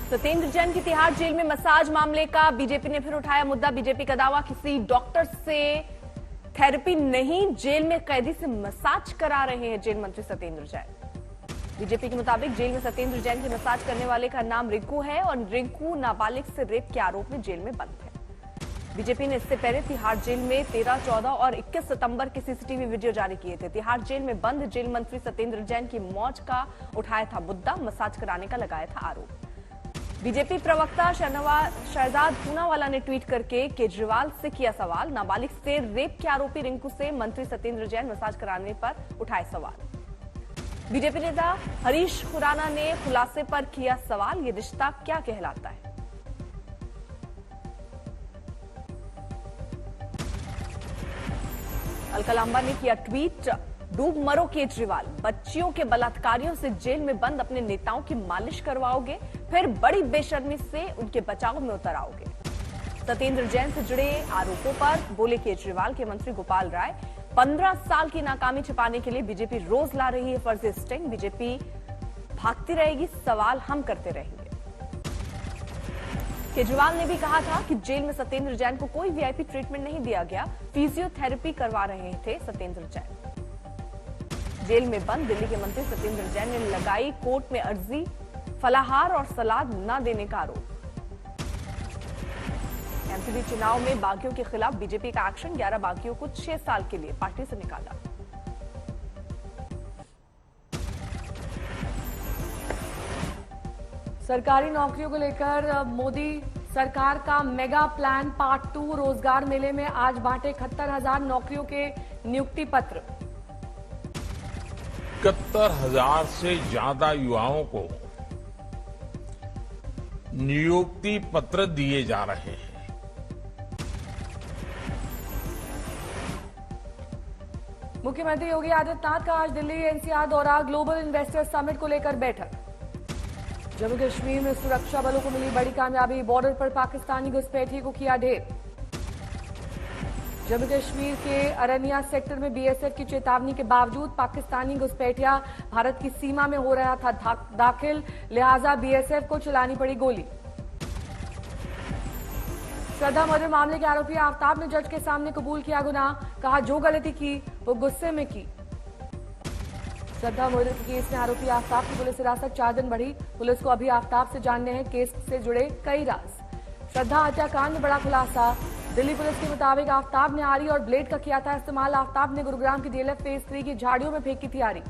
सत्येंद्र जैन की तिहाड़ जेल में मसाज मामले का बीजेपी ने फिर उठाया मुद्दा। बीजेपी का दावा, किसी डॉक्टर से थेरेपी नहीं, जेल में कैदी से मसाज करा रहे हैं जेल मंत्री सत्येंद्र जैन। बीजेपी के मुताबिक जेल में सत्येंद्र जैन की मसाज करने वाले का नाम रिंकू है और रिंकू नाबालिग से रेप के आरोप में जेल में बंद है। बीजेपी ने इससे पहले तिहाड़ जेल में 13, 14 और 21 सितंबर के सीसीटीवी वीडियो जारी किए थे। तिहाड़ जेल में बंद जेल मंत्री सत्येंद्र जैन की मौज का उठाया था मुद्दा, मसाज कराने का लगाया था आरोप। बीजेपी प्रवक्ता शहजाद पूनावाला ने ट्वीट करके केजरीवाल से किया सवाल। नाबालिग से रेप के आरोपी रिंकू से मंत्री सत्येंद्र जैन मसाज कराने पर उठाए सवाल। बीजेपी नेता हरीश खुराना ने खुलासे पर किया सवाल, ये रिश्ता क्या कहलाता है। अलका लांबा ने किया ट्वीट, डूब मरो केजरीवाल, बच्चियों के बलात्कारियों से जेल में बंद अपने नेताओं की मालिश करवाओगे, फिर बड़ी बेशर्मी से उनके बचाव में उतर आओगे। सत्येंद्र जैन से जुड़े आरोपों पर बोले केजरीवाल के मंत्री गोपाल राय, 15 साल की नाकामी छिपाने के लिए बीजेपी रोज ला रही है फर्जी स्टिंग। बीजेपी भागती रहेगी, सवाल हम करते रहेंगे। केजरीवाल ने भी कहा था कि जेल में सत्येंद्र जैन को कोई वीआईपी ट्रीटमेंट नहीं दिया गया, फिजियोथेरेपी करवा रहे थे सत्येंद्र जैन। जेल में बंद दिल्ली के मंत्री सत्येंद्र जैन ने लगाई कोर्ट में अर्जी, फलाहार और सलाद न देने का आरोप। एमसीडी चुनाव में बागियों के खिलाफ बीजेपी का एक्शन, 11 बागियों को 6 साल के लिए पार्टी से निकाला। सरकारी नौकरियों को लेकर मोदी सरकार का मेगा प्लान पार्ट 2, रोजगार मेले में आज बांटे 71,000 नौकरियों के नियुक्ति पत्र। 71,000 से ज्यादा युवाओं को नियुक्ति पत्र दिए जा रहे हैं। मुख्यमंत्री योगी आदित्यनाथ का आज दिल्ली एनसीआर दौरा, ग्लोबल इन्वेस्टर समिट को लेकर बैठक। जम्मू कश्मीर में सुरक्षा बलों को मिली बड़ी कामयाबी, बॉर्डर पर पाकिस्तानी घुसपैठियों को किया ढेर। जम्मू कश्मीर के अरनिया सेक्टर में बीएसएफ की चेतावनी के बावजूद पाकिस्तानी घुसपैठिया भारत की सीमा में हो रहा था दाखिल, लिहाजा बीएसएफ को चलानी पड़ी गोली। श्रद्धा मर्डर मामले के आरोपी आफ्ताब ने जज के सामने कबूल किया गुनाह, कहा जो गलती की वो गुस्से में की। श्रद्धा मर्डर के केस में आरोपी आफ्ताब की पुलिस हिरासत 4 दिन बढ़ी। पुलिस को अभी आफ्ताब से जानने हैं केस से जुड़े कई राज। श्रद्धा हत्याकांड में बड़ा खुलासा, दिल्ली पुलिस के मुताबिक आफ्ताब ने आरी और ब्लेड का किया था इस्तेमाल। आफ्ताब ने गुरुग्राम की डीएलएफ फेज 3 की झाड़ियों में फेंकी थी आरी।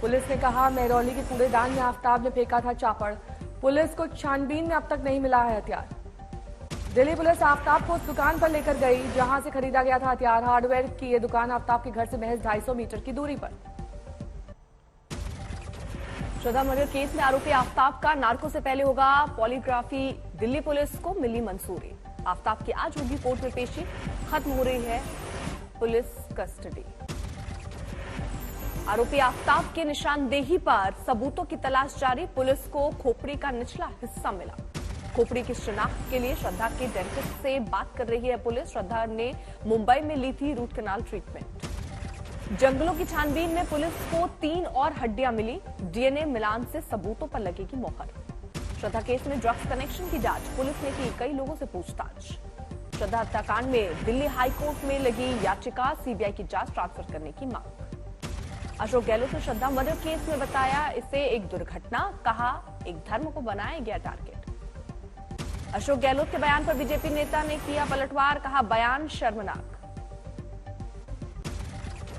पुलिस ने कहा मेहरौली के कूड़ेदान में आफ्ताब ने फेंका था चापड़। पुलिस को छानबीन में अब तक नहीं मिला है हथियार। दिल्ली पुलिस आफ्ताब को उस दुकान पर लेकर गई जहां से खरीदा गया था हथियार। हार्डवेयर की यह दुकान आफ्ताब के घर से महज 250 मीटर की दूरी पर। श्रद्धा मर्डर केस में आरोपी आफ्ताब का नार्को से पहले होगा पॉलीग्राफी, दिल्ली पुलिस को मिली मंजूरी। आफ्ताब की आज होगी कोर्ट में पेशी, खत्म हो रही है पुलिस कस्टडी। आरोपी आफ्ताब के निशानदेही पर सबूतों की तलाश जारी, पुलिस को खोपड़ी का निचला हिस्सा मिला। खोपड़ी की शिनाख्त के लिए श्रद्धा के डेंटिस्ट से बात कर रही है पुलिस। श्रद्धा ने मुंबई में ली थी रूट कैनाल ट्रीटमेंट। जंगलों की छानबीन में पुलिस को 3 और हड्डियां मिली, डीएनए मिलान से सबूतों पर लगेगी मोहर। श्रद्धा केस में ड्रग्स कनेक्शन की जांच, पुलिस ने की कई लोगों से पूछताछ। श्रद्धा हत्याकांड में दिल्ली हाईकोर्ट में लगी याचिका, सीबीआई की जांच ट्रांसफर करने की मांग। अशोक गहलोत ने श्रद्धा मर्डर केस में बताया इसे एक दुर्घटना, कहा एक धर्म को बनाया गया टारगेट। अशोक गहलोत के बयान पर बीजेपी नेता ने किया पलटवार, कहा बयान शर्मनाक।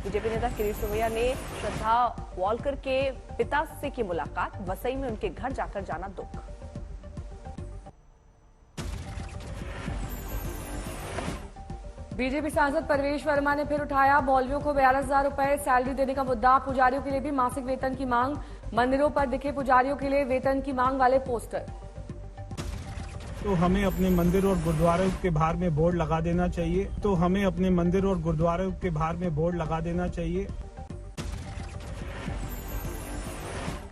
बीजेपी नेता किरीट सोमैया ने श्रद्धा वॉलकर के पिता से की मुलाकात, वसई में उनके घर जाकर जाना दुख। बीजेपी सांसद परवेश वर्मा ने फिर उठाया मौलवियों को 42,000 रुपए सैलरी देने का मुद्दा। पुजारियों के लिए भी मासिक वेतन की मांग, मंदिरों पर दिखे पुजारियों के लिए वेतन की मांग वाले पोस्टर। तो हमें अपने मंदिर और गुरुद्वारों के बाहर में बोर्ड लगा देना चाहिए।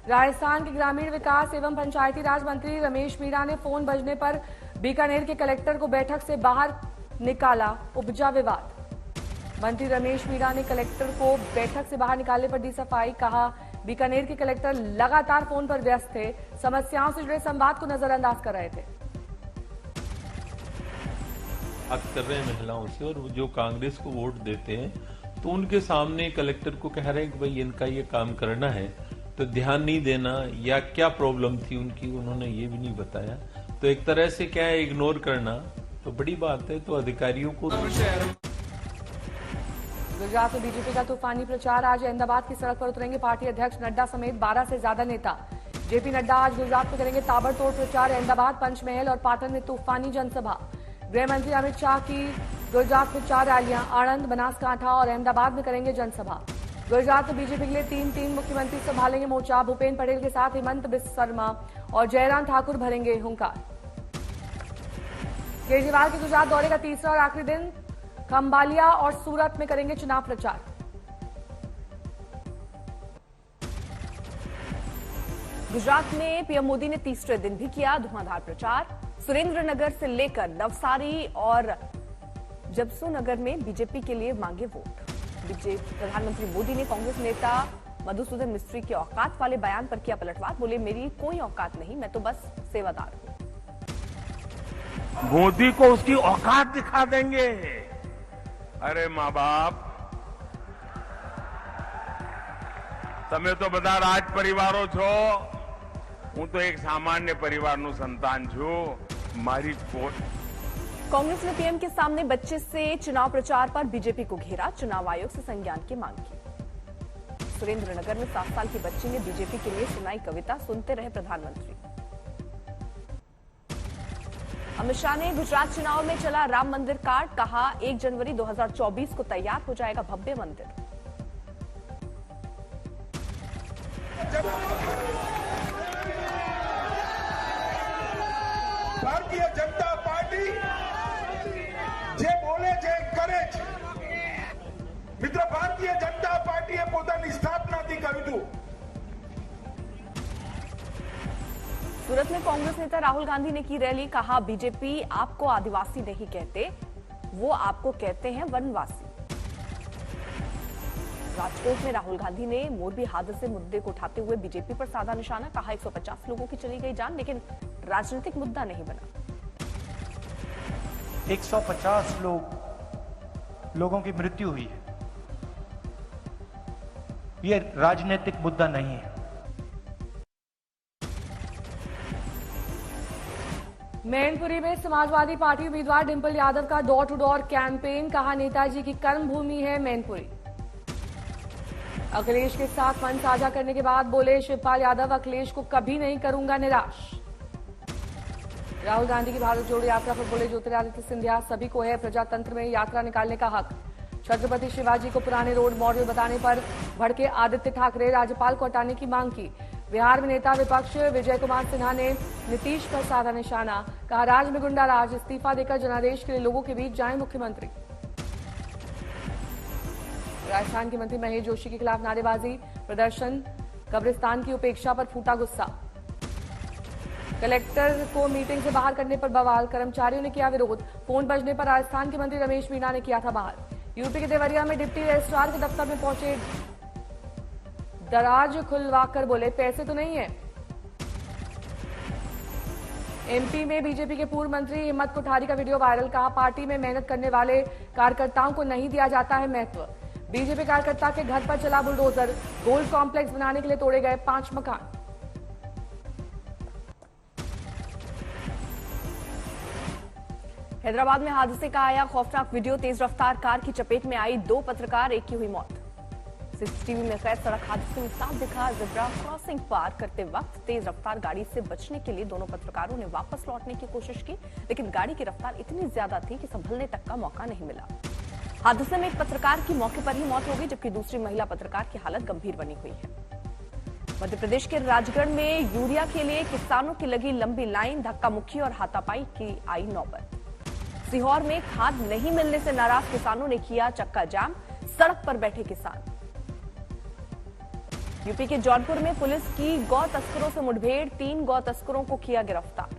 राजस्थान के ग्रामीण विकास एवं पंचायती राज मंत्री रमेश मीणा ने फोन बजने पर बीकानेर के कलेक्टर को बैठक से बाहर निकाला, उपजा विवाद। मंत्री रमेश मीणा ने कलेक्टर को बैठक से बाहर निकालने पर दी सफाई, कहा बीकानेर के कलेक्टर लगातार फोन पर व्यस्त थे, समस्याओं से जुड़े संवाद को नजरअंदाज कर रहे थे। बात कर रहे हैं महिलाओं से, और जो कांग्रेस को वोट देते हैं तो उनके सामने कलेक्टर को कह रहे हैं कि भाई इनका ये काम करना है, तो ध्यान नहीं देना, या क्या प्रॉब्लम थी उनकी उन्होंने ये भी नहीं बताया। तो एक तरह से क्या है, इग्नोर करना तो बड़ी बात है। तो अधिकारियों को गुजरात में बीजेपी का तूफानी प्रचार। आज अहमदाबाद की सड़क पर उतरेंगे पार्टी अध्यक्ष नड्डा समेत 12 से ज्यादा नेता। जेपी नड्डा आज गुजरात में करेंगे ताबड़तोड़ प्रचार। अहमदाबाद, पंचमहल और पाटन में तूफानी जनसभा। गृह मंत्री अमित शाह की गुजरात में 4 रैलियां। आणंद, बनासकांठा और अहमदाबाद में करेंगे जनसभा। गुजरात में बीजेपी के लिए 3 मुख्यमंत्री संभालेंगे मोर्चा। भूपेन्द्र पटेल के साथ हेमंत बिस्वा शर्मा और जयराम ठाकुर भरेंगे हुंकार। केजरीवाल के गुजरात दौरे का तीसरा और आखिरी दिन। खंबालिया और सूरत में करेंगे चुनाव प्रचार। गुजरात में पीएम मोदी ने तीसरे दिन भी किया धुआंधार प्रचार। सुरेंद्रनगर से लेकर नवसारी और जबसू-नगर में बीजेपी के लिए मांगे वोट। प्रधानमंत्री मोदी ने कांग्रेस नेता मधुसूदन मिस्त्री के औकात वाले बयान पर किया पलटवार। बोले, मेरी कोई औकात नहीं, मैं तो बस सेवादार हूं। मोदी को उसकी औकात दिखा देंगे। अरे माँ बाप, તમે તો બધા રાજ પરિવારો છો, હું તો એક સામાન્ય પરિવારનું સંતાન છું। મારી कांग्रेस ने पीएम के सामने बच्चे से चुनाव प्रचार पर बीजेपी को घेरा। चुनाव आयोग से संज्ञान की मांग की। सुरेंद्रनगर में 7 साल की बच्ची ने बीजेपी के लिए सुनाई कविता। सुनते रहे प्रधानमंत्री। अमित शाह ने गुजरात चुनाव में चला राम मंदिर कार्ड। कहा, 1 जनवरी 2024 को तैयार हो जाएगा भव्य मंदिर। भारतीय जनता पार्टी જે બોલે છે કરે છે। મિત્ર, ભારતીય જનતા પાર્ટીએ પોતાની સ્થાપનાથી કહ્યું હતું। सूरत में कांग्रेस नेता राहुल गांधी ने की रैली। कहा, बीजेपी आपको आदिवासी नहीं कहते, वो आपको कहते हैं वनवासी। राजकोट में राहुल गांधी ने मोरबी हादसे मुद्दे को उठाते हुए बीजेपी पर साधा निशाना। कहा, 150 लोगों की चली गई जान, लेकिन राजनीतिक मुद्दा नहीं बना। 150 लोगों की मृत्यु हुई है, ये राजनीतिक मुद्दा नहीं है। मैनपुरी में समाजवादी पार्टी उम्मीदवार डिंपल यादव का डोर टू डोर कैंपेन। कहा, नेताजी की कर्म भूमि है मैनपुरी। अखिलेश के साथ मन साझा करने के बाद बोले शिवपाल यादव, अखिलेश को कभी नहीं करूंगा निराश। राहुल गांधी की भारत जोड़ो यात्रा पर बोले ज्योतिरादित्य सिंधिया, सभी को है प्रजातंत्र में यात्रा निकालने का हक। छत्रपति शिवाजी को पुराने रोल मॉडल बताने पर भड़के आदित्य ठाकरे। राज्यपाल को हटाने की मांग की। बिहार में नेता विपक्ष विजय कुमार सिन्हा ने नीतीश पर साधा निशाना। कहा, राज्य में गुंडा राज, इस्तीफा देकर जनादेश के लिए लोगों के बीच जाएं मुख्यमंत्री। राजस्थान के मंत्री महेश जोशी के खिलाफ नारेबाजी। प्रदर्शन, कब्रिस्तान की उपेक्षा पर फूटा गुस्सा। कलेक्टर को मीटिंग से बाहर करने पर बवाल। कर्मचारियों ने किया विरोध। फोन बजने पर राजस्थान के मंत्री रमेश मीणा ने किया था बाहर। यूपी के देवरिया में डिप्टी रजिस्ट्रार के दफ्तर में पहुंचे दराज खुलवाकर बोले, पैसे तो नहीं है। एमपी में बीजेपी के पूर्व मंत्री हिम्मत कोठारी का वीडियो वायरल। कहा, पार्टी में मेहनत करने वाले कार्यकर्ताओं को नहीं दिया जाता है महत्व। बीजेपी कार्यकर्ता के घर पर चला बुलडोजर। गोल्ड कॉम्प्लेक्स बनाने के लिए तोड़े गए 5 मकान। हैदराबाद में हादसे का आया खौफनाक वीडियो। तेज रफ्तार कार की चपेट में आई 2 पत्रकार, एक की हुई मौत। सीसीटीवी में कैद सड़क हादसे में साफ दिखा। ज़ेब्रा क्रॉसिंग पार करते वक्त तेज रफ्तार गाड़ी से बचने के लिए दोनों पत्रकारों ने वापस लौटने की कोशिश की, लेकिन गाड़ी की रफ्तार इतनी ज्यादा थी कि संभलने तक का मौका नहीं मिला। हादसे में एक पत्रकार की मौके पर ही मौत हो गई, जबकि दूसरी महिला पत्रकार की हालत गंभीर बनी हुई है। मध्य प्रदेश के राजगढ़ में यूरिया के लिए किसानों की लगी लंबी लाइन। धक्का मुक्की और हाथापाई की आई नौबत। सीहोर में खाद नहीं मिलने से नाराज किसानों ने किया चक्का जाम। सड़क पर बैठे किसान। यूपी के जौनपुर में पुलिस की गौ तस्करों से मुठभेड़। 3 गौ तस्करों को किया गिरफ्तार।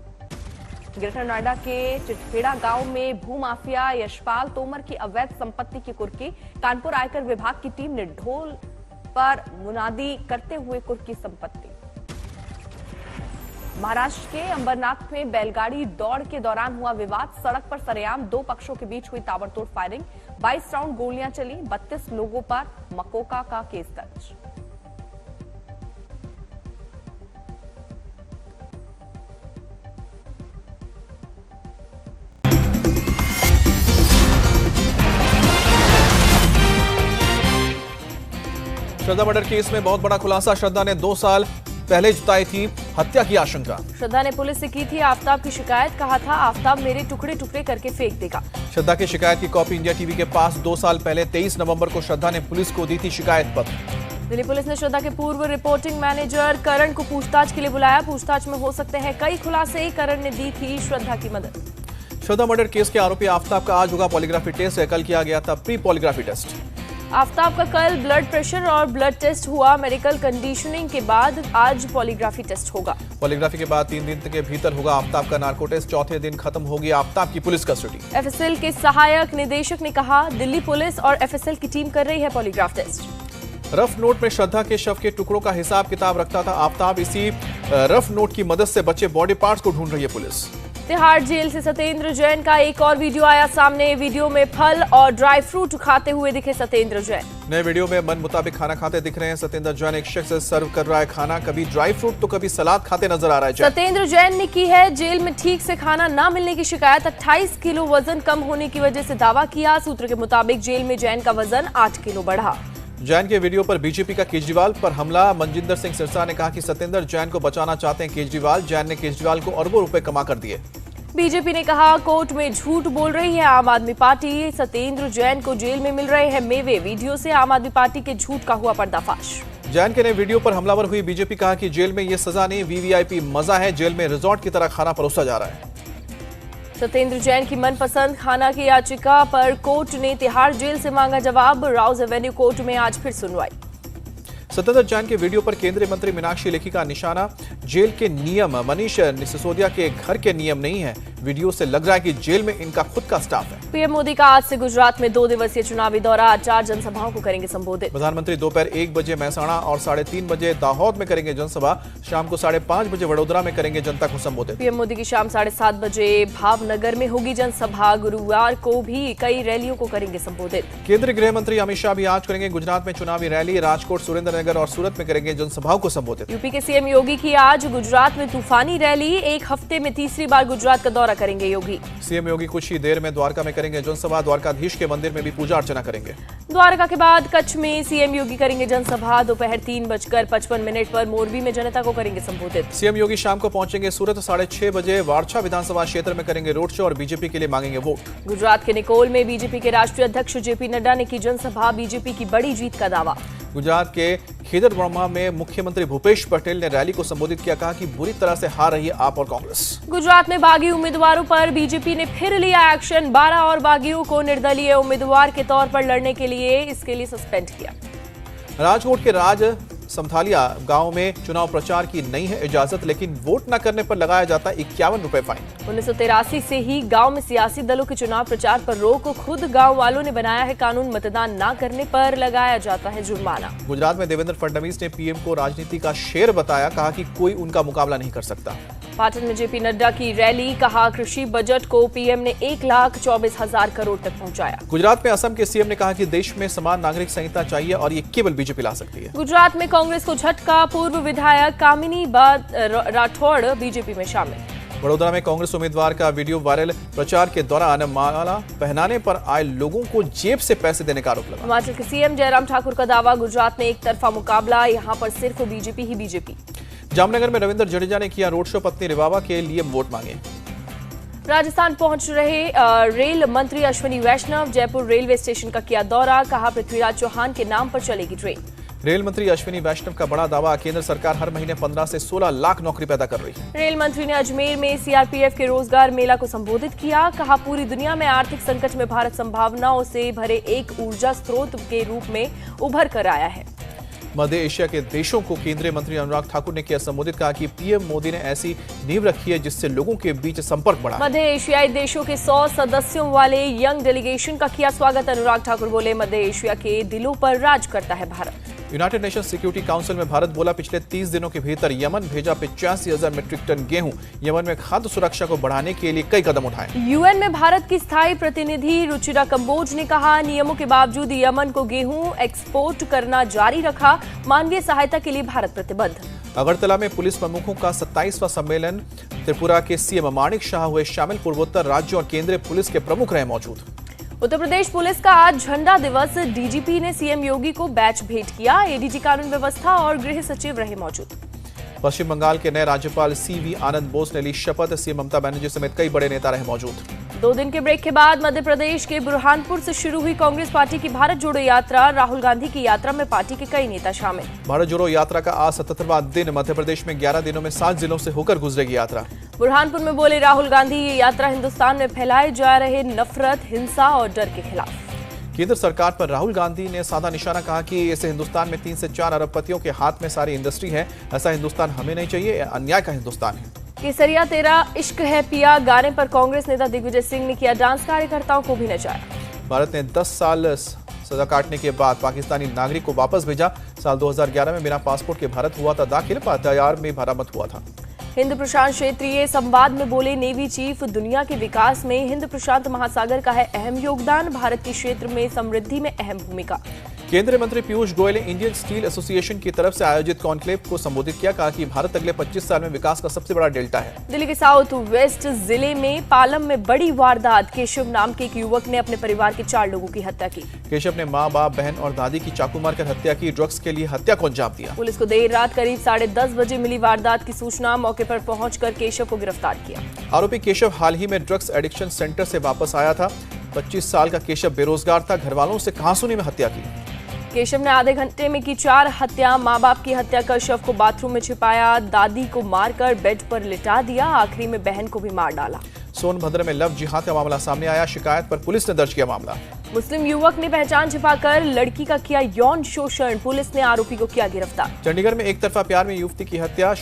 ग्रेटर नोएडा के चिटखेड़ा गांव में भूमाफिया यशपाल तोमर की अवैध संपत्ति की कुर्की। कानपुर आयकर विभाग की टीम ने पर मुनादी करते हुए कुर्की संपत्ति। महाराष्ट्र के अंबरनाथ में बैलगाड़ी दौड़ के दौरान हुआ विवाद। सड़क पर सरेआम दो पक्षों के बीच हुई ताबड़तोड़ फायरिंग। 22 राउंड गोलियां चली। 32 लोगों पर मकोका का केस दर्ज। श्रद्धा मर्डर केस में बहुत बड़ा खुलासा। श्रद्धा ने 2 साल पहले जताई थी हत्या की आशंका। श्रद्धा ने पुलिस से की थी आफ्ताब की शिकायत। कहा था आफ्ताब मेरे टुकड़े टुकड़े करके फेंक देगा। श्रद्धा की शिकायत की कॉपी इंडिया टीवी के पास 2 साल पहले 23 नवंबर को श्रद्धा ने पुलिस को दी थी शिकायत पत्र। दिल्ली पुलिस ने श्रद्धा के पूर्व रिपोर्टिंग मैनेजर करण को पूछताछ के लिए बुलाया। पूछताछ में हो सकते हैं कई खुलासे। करण ने दी थी श्रद्धा की मदद। श्रद्धा मर्डर केस के आरोपी आफ्ताब का आज होगा पॉलीग्राफी टेस्ट। कल किया गया था प्री पॉलीग्राफी टेस्ट। आफ्ताब का कल ब्लड प्रेशर और ब्लड टेस्ट हुआ। मेडिकल कंडीशनिंग के बाद आज पॉलीग्राफी टेस्ट होगा। पॉलीग्राफी के बाद 3 दिन के भीतर होगा आफ्ताब का नार्को टेस्ट। चौथे दिन खत्म होगी आफ्ताब की पुलिस कस्टडी। एफएसएल के सहायक निदेशक ने कहा दिल्ली पुलिस और एफएसएल की टीम कर रही है पॉलीग्राफ टेस्ट। रफ नोट में श्रद्धा के शव के टुकड़ों का हिसाब किताब रखता था आफ्ताब। इसी रफ नोट की मदद से बचे बॉडी पार्ट्स को ढूंढ रही है पुलिस। तिहाड़ जेल से सत्येंद्र जैन का एक और वीडियो आया सामने। वीडियो में फल और ड्राई फ्रूट खाते हुए दिखे सत्येंद्र जैन। नए वीडियो में मन मुताबिक खाना खाते दिख रहे हैं सत्येंद्र जैन। एक शख्स सर्व कर रहा है खाना। कभी ड्राई फ्रूट तो कभी सलाद खाते नजर आ रहा है जैन। सत्येंद्र जैन ने की है जेल में ठीक से खाना न मिलने की शिकायत। 28 किलो वजन कम होने की वजह से दावा किया। सूत्र के मुताबिक जेल में जैन का वजन 8 किलो बढ़ा। जैन के वीडियो पर बीजेपी का केजरीवाल पर हमला। मनजिंदर सिंह सिरसा ने कहा कि सत्येंद्र जैन को बचाना चाहते हैं केजरीवाल। जैन ने केजरीवाल को अरबों रुपए कमा कर दिए। बीजेपी ने कहा कोर्ट में झूठ बोल रही है आम आदमी पार्टी। सत्येंद्र जैन को जेल में मिल रहे हैं मेवे। वीडियो से आम आदमी पार्टी के झूठ का हुआ पर्दाफाश। जैन के नए वीडियो पर हमलावर हुई बीजेपी। कहा कि जेल में ये सजा नहीं वीवीआईपी मजा है। जेल में रिजॉर्ट की तरह खाना परोसा जा रहा है। सत्येंद्र जैन की मनपसंद खाना की याचिका पर कोर्ट ने तिहाड़ जेल से मांगा जवाब। राउज एवेन्यू कोर्ट में आज फिर सुनवाई। सत्येंद्र जैन के वीडियो पर केंद्रीय मंत्री मीनाक्षी लेखी का निशाना। जेल के नियम मनीष सिसोदिया के घर के नियम नहीं है। वीडियो से लग रहा है कि जेल में इनका खुद का स्टाफ है। पीएम मोदी का आज से गुजरात में 2 दिवसीय चुनावी दौरा। 4 जनसभाओं को करेंगे संबोधित। प्रधानमंत्री दोपहर 1 बजे महसाणा और 3:30 बजे दाहोद में करेंगे जनसभा। शाम को 5:30 बजे वडोदरा में करेंगे जनता को संबोधित। पीएम मोदी की शाम 7:30 बजे भावनगर में होगी जनसभा। गुरुवार को भी कई रैलियों को करेंगे संबोधित। केंद्रीय गृह मंत्री अमित शाह भी आज करेंगे गुजरात में चुनावी रैली। राजकोट, सुरेंद्रनगर और सूरत में करेंगे जनसभाओं को संबोधित। यूपी के सीएम योगी की आज गुजरात में तूफानी रैली। 1 हफ्ते में तीसरी बार गुजरात का दौरा करेंगे योगी। सीएम योगी कुछ ही देर में द्वारका में करेंगे जनसभा। द्वारकाधीश के मंदिर में भी पूजा अर्चना करेंगे। द्वारका के बाद कच्छ में सीएम योगी करेंगे जनसभा। दोपहर 3:55 पर मोरबी में जनता को करेंगे संबोधित। सीएम योगी शाम को पहुंचेंगे सूरत। 6:30 बजे वारछा विधानसभा क्षेत्र में करेंगे रोड शो और बीजेपी के लिए मांगेंगे वोट। गुजरात के निकोल में बीजेपी के राष्ट्रीय अध्यक्ष जेपी नड्डा ने की जनसभा। बीजेपी की बड़ी जीत का दावा। गुजरात के खेदर ब्रह्मा में मुख्यमंत्री भूपेश पटेल ने रैली को संबोधित किया। कहा कि बुरी तरह से हार रही है आप और कांग्रेस। गुजरात में बागी उम्मीदवारों पर बीजेपी ने फिर लिया एक्शन। 12 और बागियों को निर्दलीय उम्मीदवार के तौर पर लड़ने के लिए इसके लिए सस्पेंड किया। राजकोट के राज समथालिया गांव में चुनाव प्रचार की नहीं है इजाजत, लेकिन वोट न करने पर लगाया जाता 51 रुपए फाइन। 1983 से ही गांव में सियासी दलों के चुनाव प्रचार पर रोक। खुद गांव वालों ने बनाया है कानून। मतदान न करने पर लगाया जाता है जुर्माना। गुजरात में देवेंद्र फडणवीस ने पीएम को राजनीति का शेर बताया। कहा कि कोई उनका मुकाबला नहीं कर सकता। पाटन में जेपी नड्डा की रैली। कहा कृषि बजट को पीएम ने 1,24,000 करोड़ तक पहुंचाया। गुजरात में असम के सीएम ने कहा कि देश में समान नागरिक संहिता चाहिए और ये केवल बीजेपी ला सकती है। गुजरात में कांग्रेस को झटका। पूर्व विधायक कामिनी राठौड़ बीजेपी में शामिल। वडोदरा में कांग्रेस उम्मीदवार का वीडियो वायरल। प्रचार के दौरान माला पहनाने पर आए लोगों को जेब से पैसे देने का आरोप लगा। हिमाचल के सीएम जयराम ठाकुर का दावा। गुजरात में एक तरफा मुकाबला। यहां पर सिर्फ बीजेपी ही बीजेपी। जामनगर में रविंद्र जडेजा ने किया रोड शो। पत्नी रिवावा के लिए वोट मांगे। राजस्थान पहुंच रहे रेल मंत्री अश्विनी वैष्णव। जयपुर रेलवे स्टेशन का किया दौरा। कहा पृथ्वीराज चौहान के नाम पर चलेगी ट्रेन। रेल मंत्री अश्विनी वैष्णव का बड़ा दावा। केंद्र सरकार हर महीने 15 से 16 लाख नौकरी पैदा कर रही है। रेल मंत्री ने अजमेर में सीआरपीएफ के रोजगार मेला को संबोधित किया। कहा पूरी दुनिया में आर्थिक संकट में भारत संभावनाओं से भरे एक ऊर्जा स्रोत के रूप में उभर कर आया है। मध्य एशिया के देशों को केंद्रीय मंत्री अनुराग ठाकुर ने किया संबोधित। कहा कि पीएम मोदी ने ऐसी नींव रखी है जिससे लोगों के बीच संपर्क बढ़ा। मध्य एशियाई देशों के 100 सदस्यों वाले यंग डेलीगेशन का किया स्वागत। अनुराग ठाकुर बोले मध्य एशिया के दिलों पर राज करता है Bharat. United nation security council में भारत बोला, पिछले 30 दिनों के भीतर यमन भेजा 85,000 मीट्रिक टन गेहूं। यमन में खाद्य सुरक्षा को बढ़ाने के लिए कई कदम उठाए। यूएन में भारत की स्थायी प्रतिनिधि रुचिरा कंबोज ने कहा, नियमों के बावजूद यमन को गेहूं एक्सपोर्ट करना जारी रखा। मानवीय सहायता के लिए भारत प्रतिबद्ध। अगरतला में पुलिस प्रमुखों का 27वां सम्मेलन, त्रिपुरा के सीएम माणिक शाह हुए शामिल। पूर्वोत्तर राज्यों और केंद्रीय पुलिस के प्रमुख रहे मौजूद। उत्तर प्रदेश पुलिस का आज झंडा दिवस। डीजीपी ने सीएम योगी को बैच भेंट किया। एडीजी कानून व्यवस्था और गृह सचिव रहे मौजूद। पश्चिम बंगाल के नए राज्यपाल सीवी आनंद बोस ने ली शपथ। सीएम ममता बनर्जी समेत कई बड़े नेता रहे मौजूद। 2 दिन के ब्रेक के बाद मध्य प्रदेश के बुरहानपुर से शुरू हुई कांग्रेस पार्टी की भारत जोड़ो यात्रा। राहुल गांधी की यात्रा में पार्टी के कई नेता शामिल। भारत जोड़ो यात्रा का आज 77वां दिन। मध्य प्रदेश में 11 दिनों में 7 जिलों से होकर गुजरेगी यात्रा। बुरहानपुर में बोले राहुल गांधी, ये यात्रा हिंदुस्तान में फैलाए जा रहे नफरत, हिंसा और डर के खिलाफ। केंद्र सरकार पर राहुल गांधी ने साधा निशाना, कहा कि ऐसे हिंदुस्तान में 3 से 4 अरबपतियों के हाथ में सारी इंडस्ट्री है। ऐसा हिंदुस्तान हमें नहीं चाहिए, यह अन्याय का हिंदुस्तान है। केसरिया तेरा इश्क है पिया गाने पर कांग्रेस नेता दिग्विजय सिंह ने किया डांस। कार्यकर्ताओं को भी नचाया। भारत ने 10 साल सजा काटने के बाद पाकिस्तानी नागरिक को वापस भेजा। साल 2011 में बिना पासपोर्ट के भारत हुआ था दाखिल, तैयार में बरामद हुआ था। हिंद प्रशांत क्षेत्रीय संवाद में बोले नेवी चीफ, दुनिया के विकास में हिंद प्रशांत महासागर का है अहम योगदान। भारत के क्षेत्र में समृद्धि में अहम भूमिका। केंद्रीय मंत्री पीयूष गोयल ने इंडियन स्टील एसोसिएशन की तरफ से आयोजित कॉन्क्लेव को संबोधित किया। कहा कि भारत अगले 25 साल में विकास का सबसे बड़ा डेल्टा है। दिल्ली के साउथ वेस्ट जिले में पालम में बड़ी वारदात। केशव नाम के एक युवक ने अपने परिवार के 4 लोगों की हत्या की। केशव ने मां, बाप, बहन और दादी की चाकू मारकर हत्या की। ड्रग्स के लिए हत्या को अंजाम दिया। पुलिस को देर रात करीब 10:30 बजे मिली वारदात की सूचना। मौके पर पहुंचकर केशव को गिरफ्तार किया। आरोपी केशव हाल ही में ड्रग्स एडिक्शन सेंटर से वापस आया था। 25 साल का केशव बेरोजगार था। घर वालों से कहासुनी में हत्या की। केशव ने आधे घंटे में की 4 हत्या। मां बाप की हत्या कर शव को बाथरूम में छिपाया। दादी को मारकर बेड पर लिटा दिया। आखिरी में बहन को भी मार डाला। सोनभद्र में लव जिहाद का मामला सामने आया। शिकायत पर पुलिस ने दर्ज किया मामला। मुस्लिम युवक ने पहचान छिपाकर लड़की का किया यौन शोषण। पुलिस ने आरोपी को किया गिरफ्तार। चंडीगढ़ में एक तरफा प्यार में युवती की हत्या।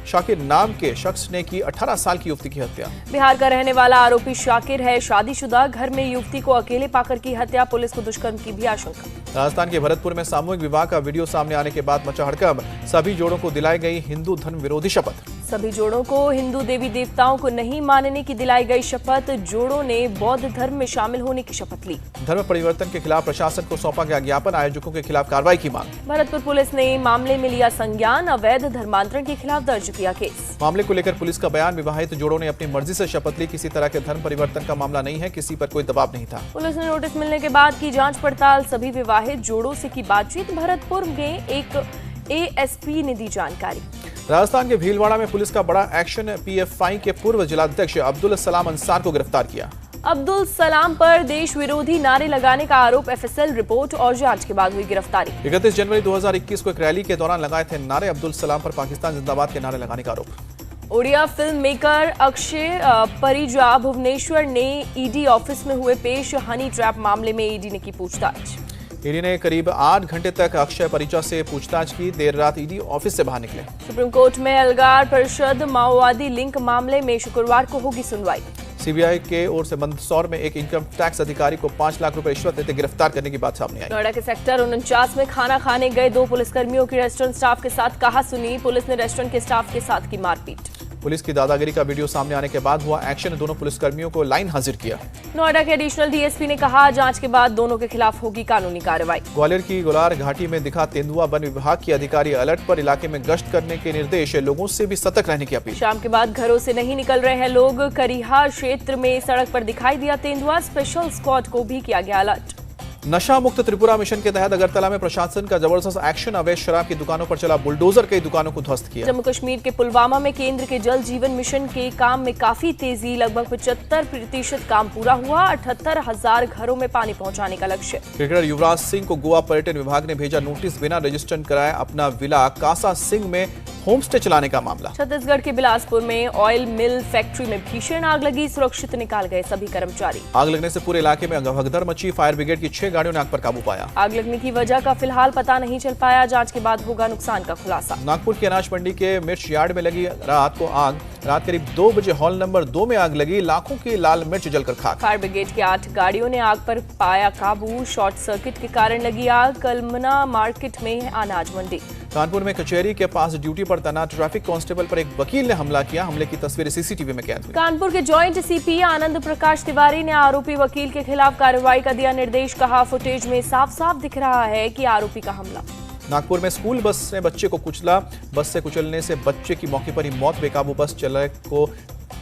शाकिर नाम के शख्स ने की 18 साल की युवती की हत्या। बिहार का रहने वाला आरोपी शाकिर है शादीशुदा। घर में युवती को अकेले पाकर की हत्या। पुलिस को दुष्कर्म की भी आशंका। राजस्थान के भरतपुर में सामूहिक विवाह का वीडियो सामने आने के बाद मचा हड़कंप। सभी जोड़ों को दिलाई गई हिंदू धर्म विरोधी शपथ। सभी जोड़ों को हिंदू देवी देवताओं को नहीं मानने की दिलाई गई शपथ। जोड़ों ने बौद्ध धर्म में शामिल होने की शपथ ली। धर्म परिवर्तन के खिलाफ प्रशासन को सौंपा गया ज्ञापन। आयोजकों के खिलाफ कार्रवाई की मांग। भरतपुर पुलिस ने मामले में लिया संज्ञान। अवैध धर्मांतरण के खिलाफ दर्ज किया केस। मामले को लेकर पुलिस का बयान, विवाहित जोड़ों ने अपनी मर्जी से शपथ ली। किसी तरह के धर्म परिवर्तन का मामला नहीं है। किसी पर कोई दबाव नहीं था। पुलिस ने नोटिस मिलने के बाद की जांच पड़ताल। सभी विवाहित जोड़ों से की बातचीत। भरतपुर में एक एएसपी ने दी जानकारी। राजस्थान के भीलवाड़ा में पुलिस का बड़ा एक्शन। पीएफआई के पूर्व जिलाध्यक्ष अब्दुल सलाम अंसार को गिरफ्तार किया। अब्दुल सलाम पर देश विरोधी नारे लगाने का आरोप। एफएसएल रिपोर्ट और जांच के बाद हुई गिरफ्तारी। 31 जनवरी 2021 को एक रैली के दौरान लगाए थे नारे। अब्दुल सलाम पर पाकिस्तान जिंदाबाद के नारे लगाने का आरोप। ओडिया फिल्म मेकर अक्षय परिजा भुवनेश्वर ने ईडी ऑफिस में हुए पेश। हनी ट्रैप मामले में ईडी ने की पूछताछ। ईडी ने करीब 8 घंटे तक अक्षय परिचा से पूछताछ की। देर रात ईडी ऑफिस से बाहर निकले। सुप्रीम कोर्ट में एल्गार परिषद माओवादी लिंक मामले में शुक्रवार को होगी सुनवाई। सीबीआई के ओर से मंदसौर में एक इनकम टैक्स अधिकारी को 5 लाख रुपए रिश्वत देते गिरफ्तार करने की बात सामने आई। नोएडा के सेक्टर 49 में खाना खाने गए 2 पुलिसकर्मियों की रेस्टोरेंट स्टाफ के साथ कहासुनी। पुलिस ने रेस्टोरेंट के स्टाफ के साथ की मारपीट। पुलिस की दादागिरी का वीडियो सामने आने के बाद हुआ एक्शन। दोनों पुलिसकर्मियों को लाइन हाजिर किया। नोएडा के एडिशनल डीएसपी ने कहा, जांच के बाद दोनों के खिलाफ होगी कानूनी कार्रवाई। ग्वालियर की गोलार घाटी में दिखा तेंदुआ। वन विभाग की अधिकारी अलर्ट पर। इलाके में गश्त करने के निर्देश। लोगों से भी सतर्क रहने की अपील। शाम के बाद घरों से नहीं निकल रहे हैं लोग। करिहार क्षेत्र में सड़क पर दिखाई दिया तेंदुआ। स्पेशल स्क्वाड को भी किया गया अलर्ट। नशा मुक्त त्रिपुरा मिशन के तहत अगरतला में प्रशासन का जबरदस्त एक्शन। अवैध शराब की दुकानों पर चला बुलडोजर। कई दुकानों को ध्वस्त किया। जम्मू कश्मीर के पुलवामा में केंद्र के जल जीवन मिशन के काम में काफी तेजी। लगभग 75% काम पूरा हुआ। 78,000 घरों में पानी पहुंचाने का लक्ष्य। क्रिकेटर युवराज सिंह को गोवा पर्यटन विभाग ने भेजा नोटिस। बिना रजिस्ट्रेशन कराए अपना विला कासा सिंह में होम स्टे चलाने का मामला। छत्तीसगढ़ के बिलासपुर में ऑयल मिल फैक्ट्री में भीषण आग लगी। सुरक्षित निकाल गए सभी कर्मचारी। आग लगने से पूरे इलाके में भगदड़ मची। फायर ब्रिगेड की 6 गाड़ियों ने आग पर काबू पाया। आग लगने की वजह का फिलहाल पता नहीं चल पाया। जांच के बाद होगा नुकसान का खुलासा। नागपुर की अनाज मंडी के मिर्च यार्ड में लगी रात को आग। रात करीब 2 बजे हॉल नंबर 2 में आग लगी, लाखों की लाल मिर्च जलकर खाक। फायर ब्रिगेड की 8 गाड़ियों ने आग पर पाया काबू। शॉर्ट सर्किट के कारण लगी आग। कलमना मार्केट में अनाज मंडी। कानपुर में कचहरी के पास ड्यूटी पर तैनात ट्रैफिक कांस्टेबल पर एक वकील ने हमला किया। हमले की तस्वीरें सीसीटीवी में कैद हुई। कानपुर के जॉइंट सीपी आनंद प्रकाश तिवारी ने आरोपी वकील के खिलाफ कार्रवाई का दिया निर्देश। कहा, फुटेज में साफ साफ दिख रहा है कि आरोपी का हमला। नागपुर में स्कूल बस ने बच्चे को कुचला। बस से कुचलने से बच्चे की मौके पर ही मौत। बेकाबू बस चालक को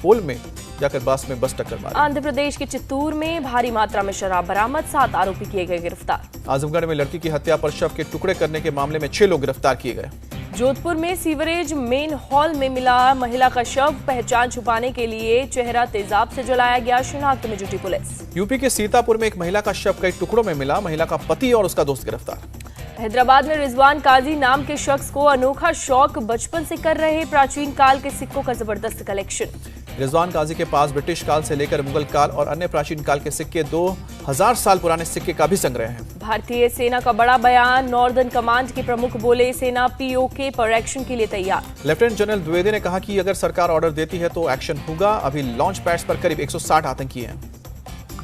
पोल में जाकर बस टक्कर मारी। आंध्र प्रदेश के चित्तूर में भारी मात्रा में शराब बरामद। 7 आरोपी किए गए गिरफ्तार। आजमगढ़ में लड़की की हत्या पर शव के टुकड़े करने के मामले में 6 लोग गिरफ्तार किए गए। जोधपुर में सीवरेज मेन हॉल में मिला महिला का शव। पहचान छुपाने के लिए चेहरा तेजाब से जलाया गया। शिनाख्त में जुटी पुलिस। यूपी के सीतापुर में एक महिला का शव कई टुकड़ों में मिला। महिला का पति और उसका दोस्त गिरफ्तार। हैदराबाद में रिजवान काजी नाम के शख्स को अनोखा शौक। बचपन से कर रहे प्राचीन काल के सिक्कों का जबरदस्त कलेक्शन। रिजवान काजी के पास ब्रिटिश काल से लेकर मुगल काल और अन्य प्राचीन काल के सिक्के, 2000 साल पुराने सिक्के का भी संग्रह है। भारतीय सेना का बड़ा बयान। नॉर्दर्न कमांड के प्रमुख बोले, सेना पीओके पर एक्शन के लिए तैयार। लेफ्टिनेंट जनरल द्विवेदी ने कहा कि अगर सरकार ऑर्डर देती है तो एक्शन होगा। अभी लॉन्च पैड्स पर करीब 160 आतंकी हैं।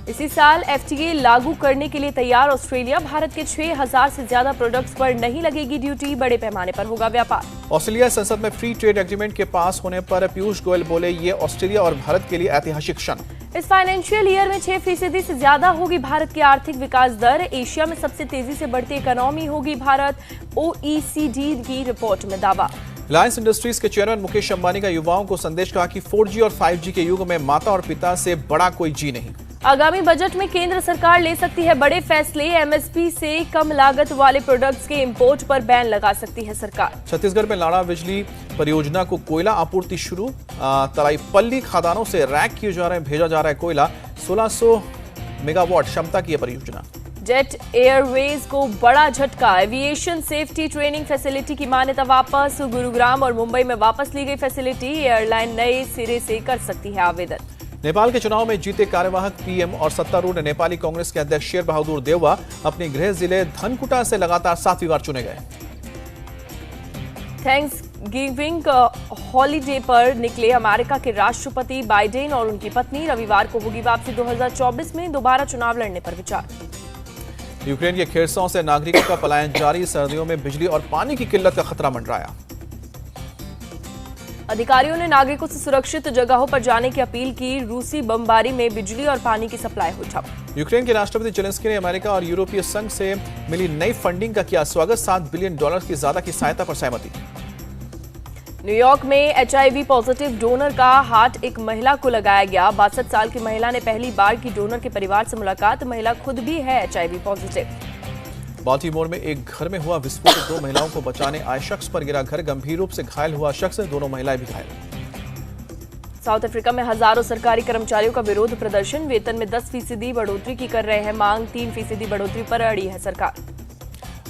इसी साल एफटीए लागू करने के लिए तैयार ऑस्ट्रेलिया। भारत के 6000 से ज्यादा प्रोडक्ट्स पर नहीं लगेगी ड्यूटी। बड़े पैमाने पर होगा व्यापार। ऑस्ट्रेलिया संसद में फ्री ट्रेड एग्रीमेंट के पास होने पर पीयूष गोयल बोले, ये ऑस्ट्रेलिया और भारत के लिए ऐतिहासिक क्षण। इस फाइनेंशियल ईयर में 6% से ज्यादा होगी भारत की आर्थिक विकास दर। एशिया में सबसे तेजी से बढ़ती इकोनॉमी होगी भारत। OECD की रिपोर्ट में दावा। रिलायंस इंडस्ट्रीज के चेयरमैन मुकेश अंबानी का युवाओं को संदेश। कहा कि 4G और 5G के युग में माता और पिता से बड़ा कोई जी नहीं। आगामी बजट में केंद्र सरकार ले सकती है बड़े फैसले। एमएसपी से कम लागत वाले प्रोडक्ट्स के इंपोर्ट पर बैन लगा सकती है सरकार। छत्तीसगढ़ में लाड़ा बिजली परियोजना को कोयला आपूर्ति शुरू। तराईपल्ली खदानों से रैक भेजा जा रहा है कोयला। 1600 मेगावाट क्षमता की यह परियोजना। जेट एयरवेज को बड़ा झटका। एविएशन सेफ्टी ट्रेनिंग फैसिलिटी की मान्यता वापस। गुरुग्राम और मुंबई में वापस ली गई फैसिलिटी। एयरलाइन नए सिरे से कर सकती है आवेदन। नेपाल के चुनाव में जीते कार्यवाहक पीएम और सत्तारूढ़ नेपाली कांग्रेस के अध्यक्ष शेर बहादुर देउवा अपने गृह जिले धनकुटा से लगातार 7वीं बार चुने गए। थैंक्स गिविंग हॉलीडे पर निकले अमेरिका के राष्ट्रपति बाइडेन और उनकी पत्नी। रविवार को होगी वापसी। 2024 में दोबारा चुनाव लड़ने पर विचार। यूक्रेन के खेरसों से नागरिकों का पलायन जारी। सर्दियों में बिजली और पानी की किल्लत का खतरा मंडराया। अधिकारियों ने नागरिकों से सुरक्षित जगहों पर जाने की अपील की। रूसी बमबारी में बिजली और पानी की सप्लाई हुई ठप। यूक्रेन के राष्ट्रपति जेलेंस्की ने अमेरिका और यूरोपीय संघ से मिली नई फंडिंग का किया स्वागत। $7 बिलियन की ज्यादा की सहायता पर सहमति। न्यूयॉर्क में HIV पॉजिटिव डोनर का हार्ट एक महिला को लगाया गया। 62 साल की महिला ने पहली बार की डोनर के परिवार से मुलाकात। महिला खुद भी है HIV पॉजिटिव। बाल्टीमोर में एक घर में हुआ विस्फोट। 2 महिलाओं को बचाने आए शख्स पर गिरा घर। गंभीर रूप से घायल हुआ शख्स। दोनों महिलाएं भी घायल। साउथ अफ्रीका में हजारों सरकारी कर्मचारियों का विरोध प्रदर्शन। वेतन में 10% बढ़ोतरी की कर रहे हैं मांग। 3% बढ़ोतरी पर अड़ी है सरकार।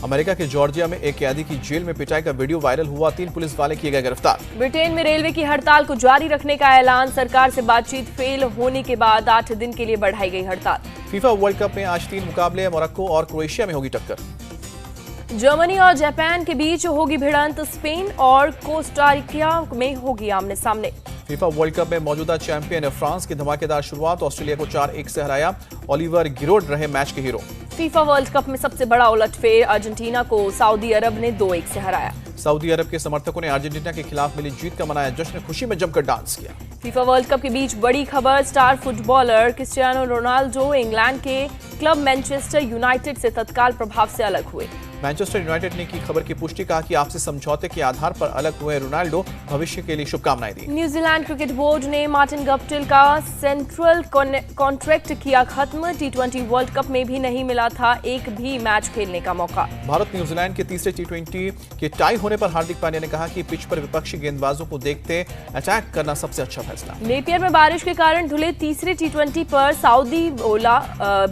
अमेरिका के जॉर्जिया में एक कैदी की जेल में पिटाई का वीडियो वायरल हुआ। 3 पुलिस वाले किए गए गिरफ्तार। ब्रिटेन में रेलवे की हड़ताल को जारी रखने का ऐलान। सरकार से बातचीत फेल होने के बाद 8 दिन के लिए बढ़ाई गई हड़ताल। फीफा वर्ल्ड कप में आज 3 मुकाबले। मोरक्को और क्रोएशिया में होगी टक्कर। जर्मनी और जापान के बीच होगी भिड़ंत। स्पेन और कोस्टारिका में होगी आमने सामने। फीफा वर्ल्ड कप में मौजूदा चैंपियन फ्रांस की धमाकेदार शुरुआत। ऑस्ट्रेलिया को 4-1 से हराया। ओलिवर गिरोड रहे मैच के हीरो। फीफा वर्ल्ड कप में सबसे बड़ा उलटफेर। अर्जेंटीना को सऊदी अरब ने 2-1 से हराया। सऊदी अरब के समर्थकों ने अर्जेंटीना के खिलाफ मिली जीत का मनाया जश्न। खुशी में जमकर डांस किया। फीफा वर्ल्ड कप के बीच बड़ी खबर। Star footballer Cristiano Ronaldo England के क्लब मैनचेस्टर यूनाइटेड से तत्काल प्रभाव से अलग हुए। मैनचेस्टर यूनाइटेड ने की खबर की पुष्टि। कहा कि आपसी समझौते के आधार पर अलग हुए रोनाल्डो। भविष्य के लिए शुभकामनाएं दी। न्यूजीलैंड क्रिकेट बोर्ड ने मार्टिन गप्टिल का सेंट्रल कॉन्ट्रैक्ट किया खत्म। T20 वर्ल्ड कप में भी नहीं मिला था एक भी मैच खेलने का मौका। भारत न्यूजीलैंड के तीसरे T20 के टाई होने पर हार्दिक पांड्या ने कहा कि पिच पर विपक्षी गेंदबाजों को देखते अटैक करना सबसे अच्छा फैसला। नेपियर में बारिश के कारण धुले तीसरे T20 पर सऊदी बोला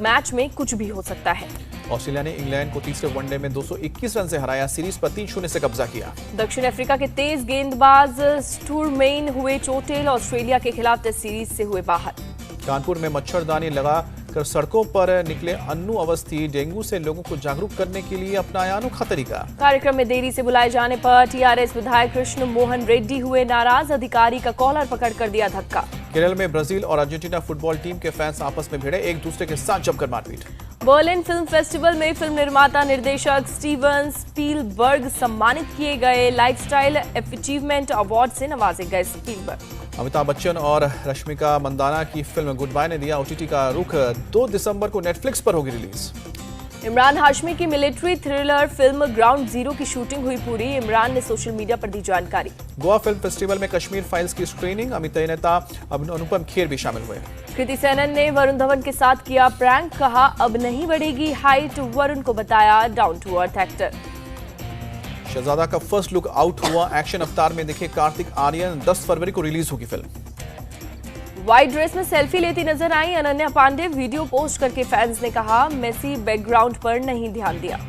मैच में कुछ भी हो सकता है। ऑस्ट्रेलिया ने इंग्लैंड को तीसरे वनडे में 221 रन से हराया। सीरीज पर 3-0 से कब्जा किया। दक्षिण अफ्रीका के तेज गेंदबाज स्टुरमेन हुए चोटिल। ऑस्ट्रेलिया के खिलाफ टेस्ट सीरीज से हुए बाहर। कानपुर में मच्छरदानी लगा कर सड़कों पर निकले अन्नू अवस्थी डेंगू से लोगों को जागरूक करने के लिए अपनाया अनोखा तरीका। कार्यक्रम में देरी से बुलाए जाने पर टीआरएस विधायक कृष्ण मोहन रेड्डी हुए नाराज, अधिकारी का कॉलर पकड़कर दिया धक्का। केरल में ब्राजील और अर्जेंटीना फुटबॉल टीम के फैंस आपस में भिड़े, एक दूसरे के साथ जमकर मारपीट। बर्लिन फिल्म फेस्टिवल में फिल्म निर्माता निर्देशक स्टीवन स्पीलबर्ग सम्मानित किए गए, लाइफस्टाइल अचीवमेंट अवार्ड से नवाजे गए स्पीलबर्ग। अमिताभ बच्चन और रश्मिका मंदाना की फिल्म गुड बाय ने दिया ओटीटी का रुख, 2 दिसंबर को नेटफ्लिक्स पर होगी रिलीज। इमरान हाशमी की military thriller film ground zero की शूटिंग हुई पूरी, इमरान ने सोशल मीडिया पर दी जानकारी। गोवा फिल्म फेस्टिवल में कश्मीर फाइल्स की स्क्रीनिंग, अमित नेता अनुपम खेर भी शामिल हुए। कृति सेनन ने वरुण धवन के साथ किया प्रैंक, कहा अब नहीं बढ़ेगी हाइट, वरुण को बताया डाउन टू अर्थ एक्टर। शहजादा का फर्स्ट लुक आउट हुआ, एक्शन अवतार में दिखे कार्तिक आर्यन, 10 फरवरी को रिलीज होगी फिल्म। व्हाइट ड्रेस में सेल्फी लेती नजर आई अनन्या पांडे, वीडियो पोस्ट करके फैंस ने कहा मेसी बैकग्राउंड पर नहीं ध्यान दिया।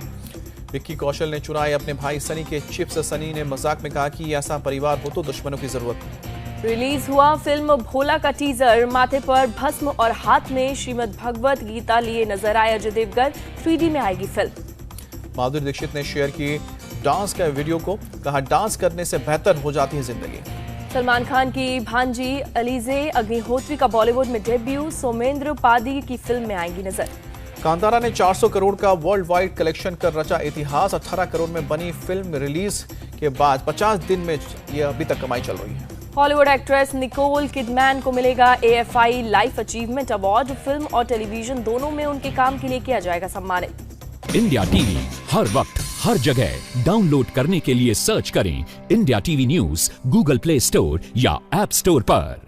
विक्की कौशल ने चुराए अपने भाई सनी के चिप्स, सनी ने मजाक में कहा कि ऐसा परिवार हो तो दुश्मनों की जरूरत। रिलीज हुआ फिल्म भोला का टीजर, माथे पर भस्म और हाथ में श्रीमद् भगवत गीता लिए नजर आए अजय देवगन, 3D में आएगी फिल्म। माधुरी दीक्षित ने शेयर की डांस का वीडियो को, कहा डांस करने से बेहतर हो जाती है जिंदगी। सलमान खान की भांजी अलीजे अग्निहोत्री का बॉलीवुड में डेब्यू, सोमेंद्र पादी की फिल्म में आएंगी नजर। कांतारा ने 400 करोड़ का वर्ल्ड वाइड कलेक्शन कर रचा इतिहास, 18 करोड़ में बनी फिल्म रिलीज के बाद 50 दिन में ये अभी तक कमाई चल रही है। हॉलीवुड एक्ट्रेस निकोल किडमैन को मिलेगा AFI life achievement award, film और टेलीविजन दोनों में उनके काम के लिए किया जाएगा सम्मानित। इंडिया टीवी हर वक्त हर जगह डाउनलोड करने के लिए सर्च करें India TV news Google play store या ऐप स्टोर पर।